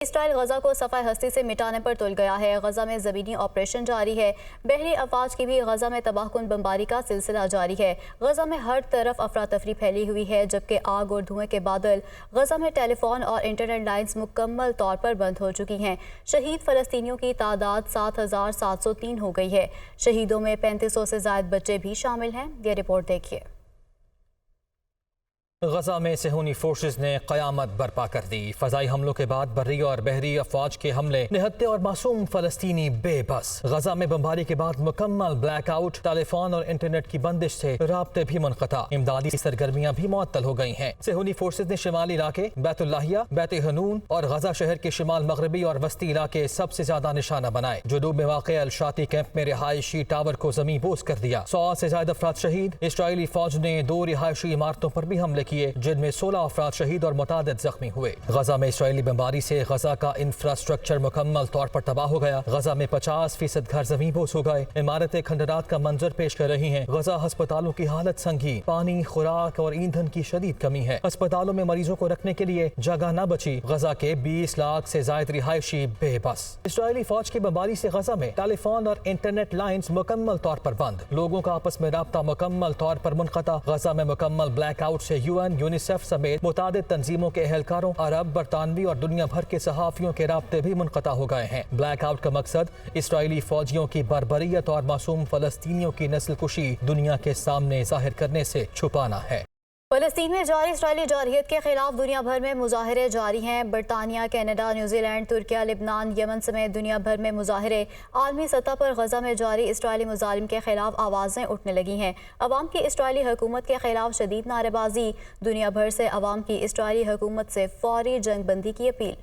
اسرائیل غزہ کو صفحہ ہستی سے مٹانے پر تل گیا ہے۔ غزہ میں زمینی آپریشن جاری ہے۔ بحری افواج کی بھی غزہ میں تباہ کن بمباری کا سلسلہ جاری ہے۔ غزہ میں ہر طرف افراتفری پھیلی ہوئی ہے، جبکہ آگ اور دھوئیں کے بادل۔ غزہ میں ٹیلی فون اور انٹرنیٹ لائنز مکمل طور پر بند ہو چکی ہیں۔ شہید فلسطینیوں کی تعداد 7,703 ہو گئی ہے۔ شہیدوں میں 3500 سے زائد بچے بھی شامل ہیں۔ یہ رپورٹ دیکھیے۔ غزہ میں صہیونی فورسز نے قیامت برپا کر دی۔ فضائی حملوں کے بعد بری اور بحری افواج کے حملے، نہتے اور معصوم فلسطینی بے بس۔ غزہ میں بمباری کے بعد مکمل بلیک آؤٹ، ٹیلی فون اور انٹرنیٹ کی بندش سے رابطے بھی منقطع، امدادی سرگرمیاں بھی معطل ہو گئی ہیں۔ صہیونی فورسز نے شمالی علاقے بیت اللحیہ، بیت حنون اور غزہ شہر کے شمال مغربی اور وسطی علاقے سب سے زیادہ نشانہ بنائے۔ جنوب میں واقع الشاطی کیمپ میں رہائشی ٹاور کو زمین بوس کر دیا۔ 100 سے زائد افراد شہید۔ اسرائیلی فوج نے 2 رہائشی عمارتوں پر بھی حملے کیے، جن میں 16 افراد شہید اور متعدد زخمی ہوئے۔ غزہ میں اسرائیلی بمباری سے غزہ کا انفراسٹرکچر مکمل طور پر تباہ ہو گیا۔ غزہ میں 50% گھر زمین بوس ہو گئے۔ عمارتیں کھنڈرات کا منظر پیش کر رہی ہیں۔ غزہ ہسپتالوں کی حالت سنگین، پانی، خوراک اور ایندھن کی شدید کمی ہے۔ ہسپتالوں میں مریضوں کو رکھنے کے لیے جگہ نہ بچی۔ غزہ کے 20 لاکھ سے زائد رہائشی بے بس۔ اسرائیلی فوج کی بمباری سے غزہ میں ٹیلی فون اور انٹرنیٹ لائنز مکمل طور پر بند، لوگوں کا آپس میں رابطہ مکمل طور پر منقطع۔ غزہ میں مکمل بلیک آؤٹ سے UN، یونیسیف سمیت متعدد تنظیموں کے اہلکاروں، عرب، برطانوی اور دنیا بھر کے صحافیوں کے رابطے بھی منقطع ہو گئے ہیں۔ بلیک آؤٹ کا مقصد اسرائیلی فوجیوں کی بربریت اور معصوم فلسطینیوں کی نسل کشی دنیا کے سامنے ظاہر کرنے سے چھپانا ہے۔ فلسطین میں جاری اسرائیلی جارحیت کے خلاف دنیا بھر میں مظاہرے جاری ہیں۔ برطانیہ، کینیڈا، نیوزی لینڈ، ترکیہ، لبنان، یمن سمیت دنیا بھر میں مظاہرے۔ عالمی سطح پر غزہ میں جاری اسرائیلی مظالم کے خلاف آوازیں اٹھنے لگی ہیں۔ عوام کی اسرائیلی حکومت کے خلاف شدید نعرے بازی۔ دنیا بھر سے عوام کی اسرائیلی حکومت سے فوری جنگ بندی کی اپیل۔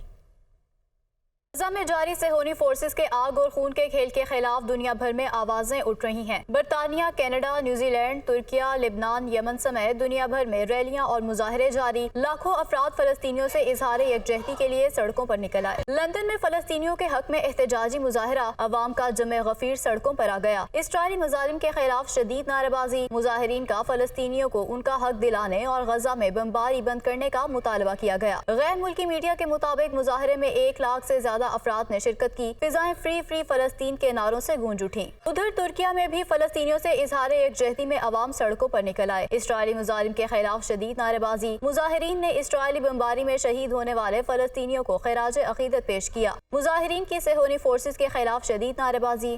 غزہ میں جاری صہیونی فورسز کے آگ اور خون کے کھیل کے خلاف دنیا بھر میں آوازیں اٹھ رہی ہیں۔ برطانیہ، کینیڈا، نیوزی لینڈ، ترکیہ، لبنان، یمن سمیت دنیا بھر میں ریلیاں اور مظاہرے جاری۔ لاکھوں افراد فلسطینیوں سے اظہار یکجہتی کے لیے سڑکوں پر نکل آئے۔ لندن میں فلسطینیوں کے حق میں احتجاجی مظاہرہ، عوام کا جمع غفیر سڑکوں پر آ گیا۔ اسرائیلی مظالم کے خلاف شدید نعرے بازی۔ مظاہرین کا فلسطینیوں کو ان کا حق دلانے اور غزہ میں بمباری بند کرنے کا مطالبہ کیا گیا۔ غیر ملکی میڈیا کے مطابق مظاہرے میں 1 لاکھ سے زیادہ افراد نے شرکت کی۔ فضائیں فری فری فلسطین کے نعروں سے گونج اٹھیں۔ ادھر ترکیہ میں بھی فلسطینیوں سے اظہار یکجہتی میں عوام سڑکوں پر نکل آئے۔ اسرائیلی مظالم کے خلاف شدید نعرے بازی۔ مظاہرین نے اسرائیلی بمباری میں شہید ہونے والے فلسطینیوں کو خراج عقیدت پیش کیا۔ مظاہرین کی صہیونی فورسز کے خلاف شدید نعرے بازی۔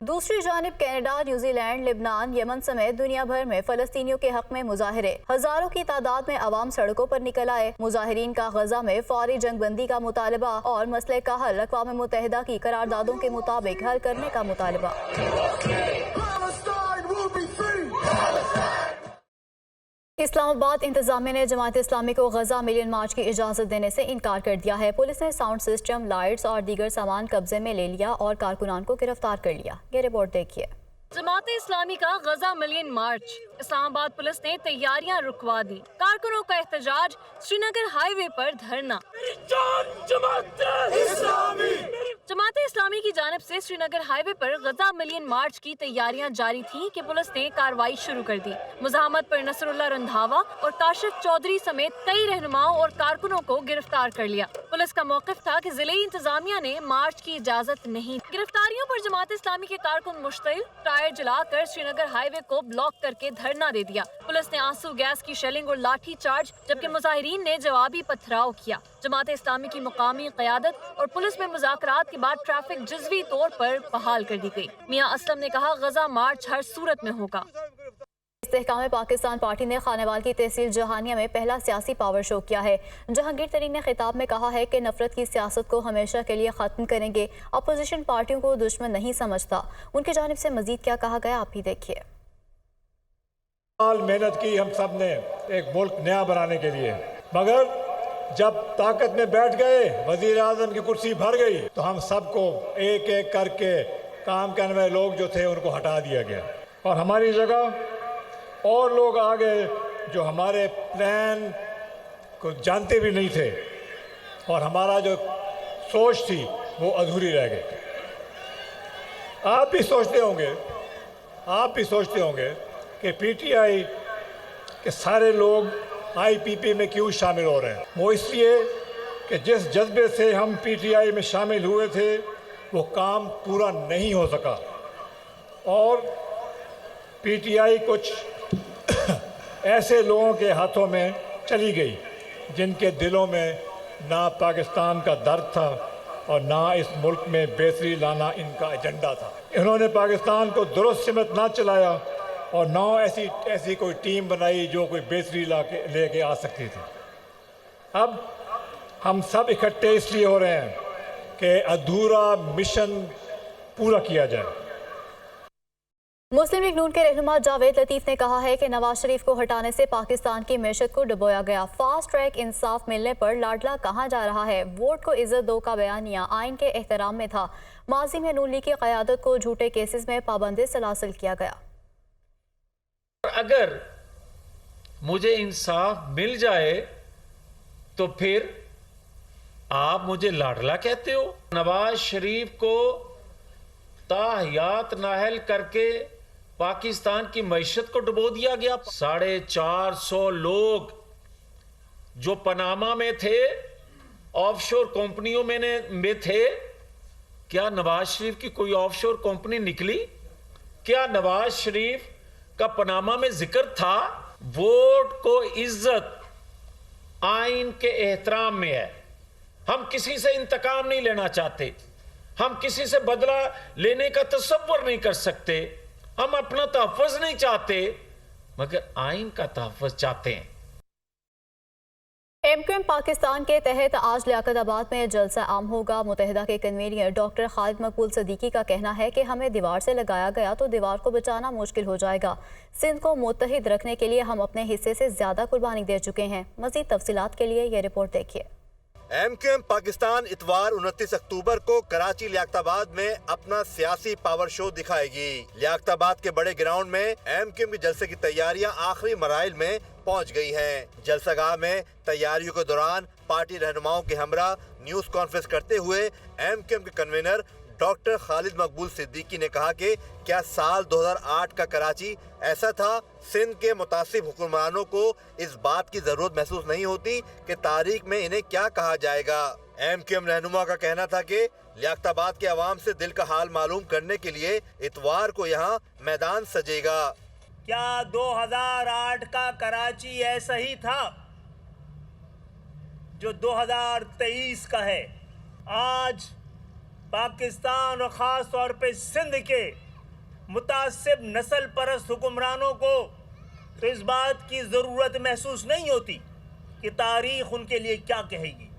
دوسری جانب کینیڈا، نیوزی لینڈ، لبنان، یمن سمیت دنیا بھر میں فلسطینیوں کے حق میں مظاہرے۔ ہزاروں کی تعداد میں عوام سڑکوں پر نکل آئے۔ مظاہرین کا غزہ میں فوری جنگ بندی کا مطالبہ اور مسئلے کا حل اقوام متحدہ کی قراردادوں کے مطابق حل کرنے کا مطالبہ۔ اسلام آباد انتظامیہ نے جماعت اسلامی کو غزہ ملین مارچ کی اجازت دینے سے انکار کر دیا ہے۔ پولیس نے ساؤنڈ سسٹم، لائٹس اور دیگر سامان قبضے میں لے لیا اور کارکنان کو گرفتار کر لیا۔ یہ رپورٹ دیکھیے۔ جماعت اسلامی کا غزہ ملین مارچ، اسلام آباد پولیس نے تیاریاں رکوا دی۔ کارکنوں کا احتجاج، سری نگر ہائی وے پر دھرنا۔ جماعت اسلامی کی جانب سے سری نگر ہائی وے پر غزہ ملین مارچ کی تیاریاں جاری تھیں کہ پولیس نے کارروائی شروع کر دی۔ مزاحمت پر نصر اللہ رندھاوا اور کاشف چودھری سمیت کئی رہنماؤں اور کارکنوں کو گرفتار کر لیا۔ پولیس کا موقف تھا کہ ضلعی انتظامیہ نے مارچ کی اجازت نہیں۔ گرفتاریوں پر جماعت اسلامی کے کارکن مشتعل، ٹائر جلا کر سری نگر ہائی وے کو بلاک کر کے دھرنا دے دیا۔ پولیس نے آنسو گیس کی شیلنگ اور لاٹھی چارج، جبکہ مظاہرین نے جوابی پتھراؤ کیا۔ جماعت اسلامی کی مقامی قیادت اور پولیس میں مذاکرات کے بعد ٹریفک جزوی طور پر بحال کر دی گئی۔ میاں اسلم نے کہا غزہ مارچ ہر صورت میں ہوگا۔ استحکام پاکستان پارٹی نے خانیوال کی تحصیل جہانیہ میں پہلا سیاسی پاور شو کیا ہے۔ جہانگیر ترین نے خطاب میں کہا ہے کہ نفرت کی سیاست کو ہمیشہ کے لیے ختم کریں گے۔ اپوزیشن پارٹیوں کو دشمن نہیں سمجھتا۔ ان کی جانب سے مزید کیا کہا گیا، آپ بھی دیکھیے۔ محنت کی ہم سب نے ایک ملک نیا بنانے کے لیے، مگر جب طاقت میں بیٹھ گئے، وزیر اعظم کی کرسی بھر گئی، تو ہم سب کو ایک ایک کر کے کام کرنے والے لوگ جو تھے ان کو ہٹا دیا گیا، اور ہماری جگہ اور لوگ آ گئے جو ہمارے پلان کو جانتے بھی نہیں تھے، اور ہمارا جو سوچ تھی وہ ادھوری رہ گئی۔ آپ بھی سوچتے ہوں گے کہ پی ٹی آئی کے سارے لوگ IPP में क्यों शामिल हो रहे हैं? वो इसलिए कि जिस जज्बे से हम PTI में शामिल हुए थे वो काम पूरा नहीं हो सका और PTI कुछ ऐसे लोगों के हाथों में चली गई जिनके दिलों में ना पाकिस्तान का दर्द था और ना इस मुल्क में बेहतरी लाना इनका एजेंडा था। इन्होंने पाकिस्तान को दुरुस्त सिमत ना चलाया और ना ऐसी कोई टीम बनाई जो कोई बेहतरी लेके आ सकती थी। अब हम सब इकट्ठे इसलिए हो रहे हैं कि अधूरा मिशन पूरा किया जाए। मुस्लिम लीग नून के रहनुमा जावेद लतीफ़ ने कहा है कि नवाज शरीफ को हटाने से पाकिस्तान की मैशत को डुबोया गया। फास्ट ट्रैक इंसाफ मिलने पर लाडला कहाँ जा रहा है? वोट को इज्जत दो का बयानिया आइन के एहतराम में था। माजी में नून लीग की क़यादत को झूठे केसेस में पाबंदी सलासिल किया गया। अगर मुझे इंसाफ मिल जाए तो फिर आप मुझे लाडला कहते हो? नवाज शरीफ को ताहयात नाहल करके पाकिस्तान की मईशत को डुबो दिया गया। 450 लोग जो पनामा में थे, ऑफशोर कंपनियों में थे, क्या नवाज शरीफ की कोई ऑफशोर कंपनी निकली? क्या नवाज शरीफ का पनामा में जिक्र था? वोट को इज्जत आइन के एहतराम में है। हम किसी से इंतकाम नहीं लेना चाहते, हम किसी से बदला लेने का तसव्वुर नहीं कर सकते, हम अपना तहफ़्फ़ुज़ नहीं चाहते, मगर आइन का तहफ़्फ़ुज़ चाहते हैं। MQM पाकिस्तान के तहत आज लियाकताबाद में जलसा आम होगा। मुत्तहिदा के कन्वीनर डॉक्टर खालिद मकबूल सिद्दीकी का कहना है कि हमें दीवार से लगाया गया तो दीवार को बचाना मुश्किल हो जाएगा। सिंध को मुत्तहिद रखने के लिए हम अपने हिस्से से ज्यादा कुर्बानी दे चुके हैं। मज़ीद तफसीलात के लिए ये रिपोर्ट देखिए। MQM पाकिस्तान इतवार 29 अक्टूबर को कराची लियाकताबाद में अपना सियासी पावर शो दिखाएगी। लियाकताबाद के बड़े ग्राउंड में MQM के जलसे की तैयारियां आखिरी मराइल में पहुंच गई हैं। जलसागाह में तैयारियों के दौरान पार्टी रहनुमाओं के हमरा न्यूज कॉन्फ्रेंस करते हुए MQM के कन्वीनर डॉक्टर खालिद मकबूल सिद्दीकी ने कहा कि क्या साल 2008 का कराची ऐसा था? सिंध के मुतासिब हुक्मरानों को इस बात की जरूरत महसूस नहीं होती कि तारीख में इन्हें क्या कहा जाएगा। MQM रहनुमा का कहना था कि लियाकताबाद के अवाम से दिल का हाल मालूम करने के लिए इतवार को यहाँ मैदान सजेगा। क्या 2008 का कराची ऐसा ही था जो 2023 का है? आज पाकिस्तान और ख़ास तौर पे सिंध के मुतासिब नस्ल परस्त हुक्मरानों को तो इस बात की ज़रूरत महसूस नहीं होती कि तारीख उनके लिए क्या कहेगी।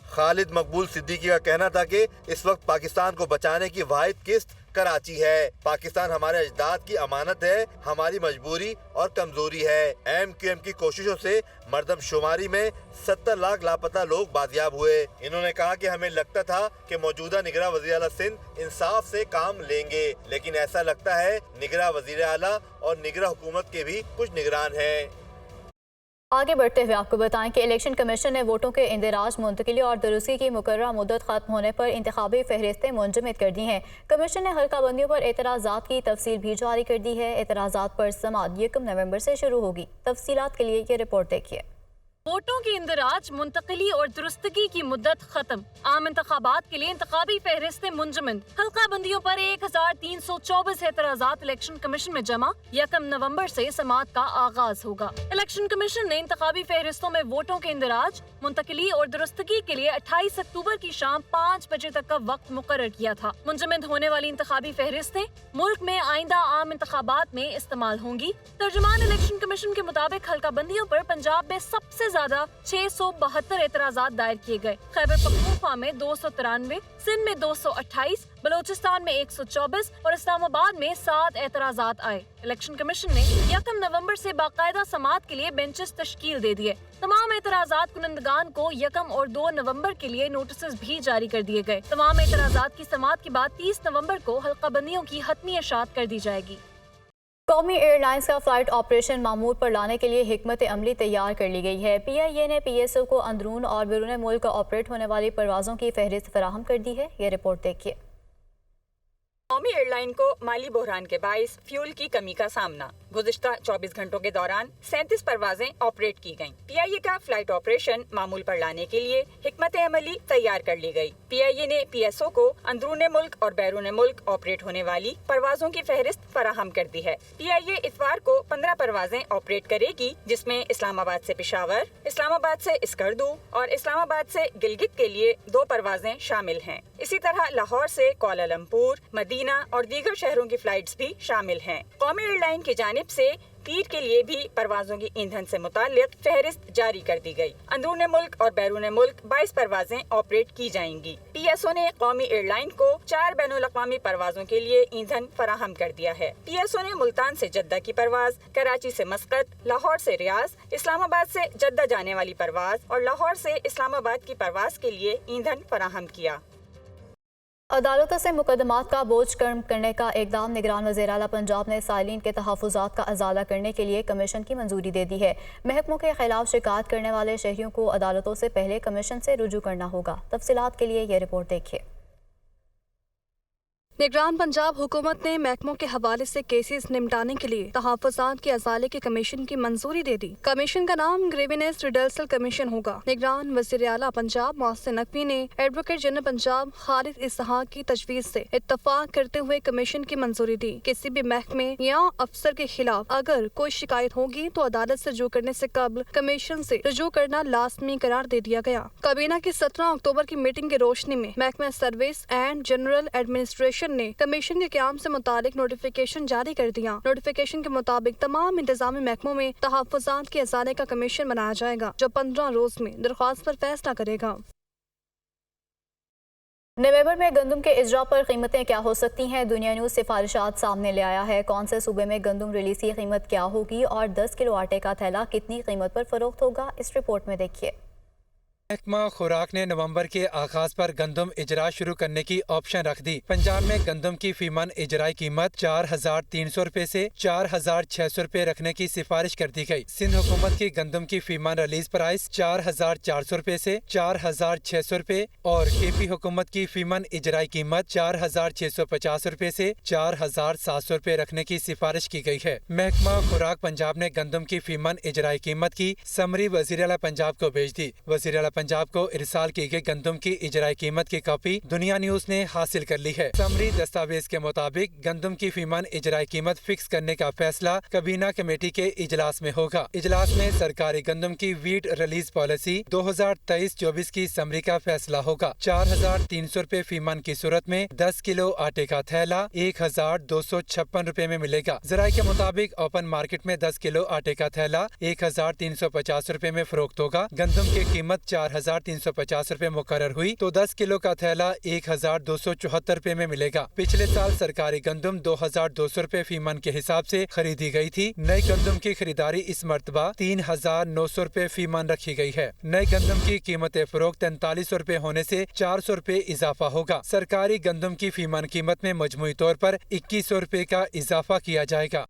खालिद मकबूल सिद्दीकी का कहना था कि इस वक्त पाकिस्तान को बचाने की वाहिद किस्त कराची है। पाकिस्तान हमारे अजदाद की अमानत है, हमारी मजबूरी और कमजोरी है। MQM की कोशिशों से मर्दमशुमारी में 70 लाख लापता लोग बाजियाब हुए। इन्होंने कहा कि हमें लगता था कि मौजूदा निगरां वज़ीर आला सिंध इंसाफ से काम लेंगे, लेकिन ऐसा लगता है निगरां वज़ीर आला और निगरां हुकूमत के भी कुछ निगरान हैं। आगे बढ़ते हुए आपको बताएं कि इलेक्शन कमीशन ने वोटों के इंदिराज, मुंतकिली और दुरुस्ती की मुकर्ररा मुद्दत खत्म होने पर इंतखाबी फहरिस्तें मुंजमद कर दी हैं। कमीशन ने हल्का बंदियों पर एतराज़ात की तफसील भी जारी कर दी है। एतराज़ात पर समाअत 1 नवंबर से शुरू होगी। तफसीलात के लिए ये रिपोर्ट देखिए। वोटों की इंदिराज, मुंतकिली और दुरुस्तगी की मुद्दत खत्म। आम इंतखाबात के लिए इंतखाबी फहरिस्तें मुंजमद। हल्का बंदियों पर 1324 एतराज़ात इलेक्शन कमीशन में जमा। 1 नवंबर से समाअत का आगाज होगा। इलेक्शन कमीशन ने इंतखाबी फहरिस्तों में वोटों के इंदिराज, मुंतकिली और दुरुस्तगी के लिए 28 अक्टूबर की शाम 5 बजे तक का वक्त मुकर्रर किया था। मुंजमद होने वाली इंतखाबी फहरिस्तें मुल्क में आइंदा आम इंतखाबात में इस्तेमाल होंगी। तर्जुमान इलेक्शन कमीशन के मुताबिक हल्का बंदियों पर पंजाब में सबसे ज्यादा 672 एतराज़ात दायर किए गए। खैबर पख्तूनख्वा में 293, सिंध में 228, बलोचिस्तान में 124 और इस्लामाबाद में 7 एतराज़ात आए। इलेक्शन कमीशन ने 1 नवंबर से बाकायदा समाअत के लिए बेंचेस तश्कील दे दिए। तमाम एतराज़ात कुनंदगान को 1 और 2 नवंबर के लिए नोटिस भी जारी कर दिए गए। तमाम एतराज़ात की समाअत के बाद 30 नवंबर को हल्का बंदियों की हतमी इशाअत कर दी जाएगी। कौमी एयरलाइंस का फ्लाइट ऑपरेशन मामूर पर लाने के लिए हिकमत अमली तैयार कर ली गई है। PIA ने PSO को अंदरून और बैरून मुल्क ऑपरेट होने वाली परवाज़ों की फहरिस्त फराहम कर दी है। ये रिपोर्ट देखिए। कौमी एयरलाइन को माली बहरान के बाइस फ्यूल की कमी का सामना। गुज़िश्ता 24 घंटों के दौरान 37 परवाजें ऑपरेट की गईं। PIA का फ्लाइट ऑपरेशन मामूल पर लाने के लिए हिकमत अमली तैयार कर ली गई। PIA ने PSO को अंदरूने मुल्क और बैरून मुल्क ऑपरेट होने वाली परवाजों की फहरिस्त फराहम कर दी है। PIA इतवार को 15 परवाजें ऑपरेट करेगी, जिसमें इस्लामाबाद से पेशावर, इस्लामाबाद से स्कर्दू और इस्लामाबाद से गिलगित के लिए 2 परवाजें शामिल हैं। इसी तरह लाहौर से कुआलालंपुर, मदीना और दीगर शहरों की फ्लाइट्स भी शामिल हैं। कौमी एयरलाइन की जानिब से पीर के लिए भी परवाजों की ईंधन से मुताल्लिक फहरिस्त जारी कर दी गई। अंदरूने मुल्क और बैरून मुल्क 22 परवाजें ऑपरेट की जाएंगी। PSO ने कौमी एयरलाइन को 4 बैनुल-अक़वामी परवाजों के लिए ईंधन फराहम कर दिया है। PSO ने मुल्तान से जद्दा की परवाज, कराची से मस्कत, लाहौर से रियाज, इस्लामाबाद से जद्दा जाने वाली परवाज और लाहौर से इस्लामाबाद की परवाज के लिए ईंधन फराहम किया। अदालतों से मुकदमात का बोझ कम करने का इक़दाम। निगरान वज़ीर आला पंजाब ने साइलिन के तहफ़्फ़ुज़ात का अज़ाला करने के लिए कमीशन की मंजूरी दे दी है। महकमों के खिलाफ शिकायत करने वाले शहरियों को अदालतों से पहले कमीशन से रुजू करना होगा। तफसीलात के लिए ये रिपोर्ट देखिए। निगरान पंजाब हुकूमत ने महकमों के हवाले से केसेस निपटाने के लिए तहफ़्फ़ुज़ात के अज़ाले के कमीशन की मंजूरी दे दी। कमीशन का नाम ग्रीवेंस रिडर्सल कमीशन होगा। निगरान वज़ीर आला पंजाब मोहसिन नकवी ने एडवोकेट जनरल पंजाब खालिद इसहाक की तजवीज़ से इत्तफाक करते हुए कमीशन की मंजूरी दी। किसी भी महकमे या अफसर के खिलाफ अगर कोई शिकायत होगी तो अदालत से रुजू करने से कबल कमीशन से रुजू करना लाजमी करार दे दिया गया। काबीना की 17 अक्टूबर की मीटिंग की रोशनी में महकमा सर्विस एंड जनरल एडमिनिस्ट्रेशन ने कमीशन के क़याम से मुतालिक नोटिफिकेशन जारी कर दिया। नोटिफिकेशन के मुताबिक तमाम इंतजामी महकमों में तहफ़्फ़ुज़ात के अज़ाले का कमीशन बनाया जाएगा, जो 15 रोज में दरख्वास्त पर फैसला करेगा। नवंबर में गंदम के इजरा पर कीमतें क्या हो सकती हैं? दुनिया न्यूज़ सिफारिशात सामने ले आया है। कौन से सूबे में गंदम रिलीज़ी कीमत क्या होगी और 10 किलो आटे का थैला कितनी कीमत पर फरोख्त होगा? इस रिपोर्ट में देखिए। महकमा खुराक ने नवंबर के आगाज पर गंदम इजरा शुरू करने की ऑप्शन रख दी। पंजाब में गंदम की फीमन इजराई कीमत 4,300 रुपए से 4,600 रुपए रखने की सिफारिश कर दी गई। सिंध हुकूमत की गंदम की फीमन रिलीज प्राइस 4,400 रुपए से 4,600 रुपए और KP हुकूमत की फीमन इजराई कीमत 4,650 रुपए से 4,700 रुपए रखने की सिफारिश की गई है। महकमा खुराक पंजाब ने गंदम की फीमन इजराई कीमत की समरी वज़ीर आला पंजाब को भेज दी। वज़ीर आला पंजाब को इरसाल की गई गंदम की इजराई कीमत की कॉपी दुनिया न्यूज ने हासिल कर ली है। समरी दस्तावेज के मुताबिक गंदम की फीमन इजराई कीमत फिक्स करने का फैसला काबीना कमेटी के इजलास में होगा। इजलास में सरकारी गंदम की वीट रिलीज पॉलिसी 2023-24 की समरी का फैसला होगा। 4,300 रुपए फीमन की सूरत में 10 किलो आटे का थैला 1,256 रुपए में मिलेगा। जराये के मुताबिक ओपन मार्केट में 10 किलो आटे का थैला 1,350 रुपए में फरोख्त होगा। गंदम की कीमत 4,350 रुपए मुकर्रर हुई तो 10 किलो का थैला 1,274 रुपए में मिलेगा। पिछले साल सरकारी गंदम 2,200 रुपए फीमन के हिसाब से खरीदी गई थी। नई गंदम की खरीदारी इस मर्तबा 3,900 रुपए फीमन रखी गई है। नई गंदम की कीमत फरोख्त 4300 रुपए होने से 400 रुपए इजाफा होगा। सरकारी गंदम की फीमन कीमत में मजमूई तौर पर 2100 रुपए का इजाफा किया जाएगा।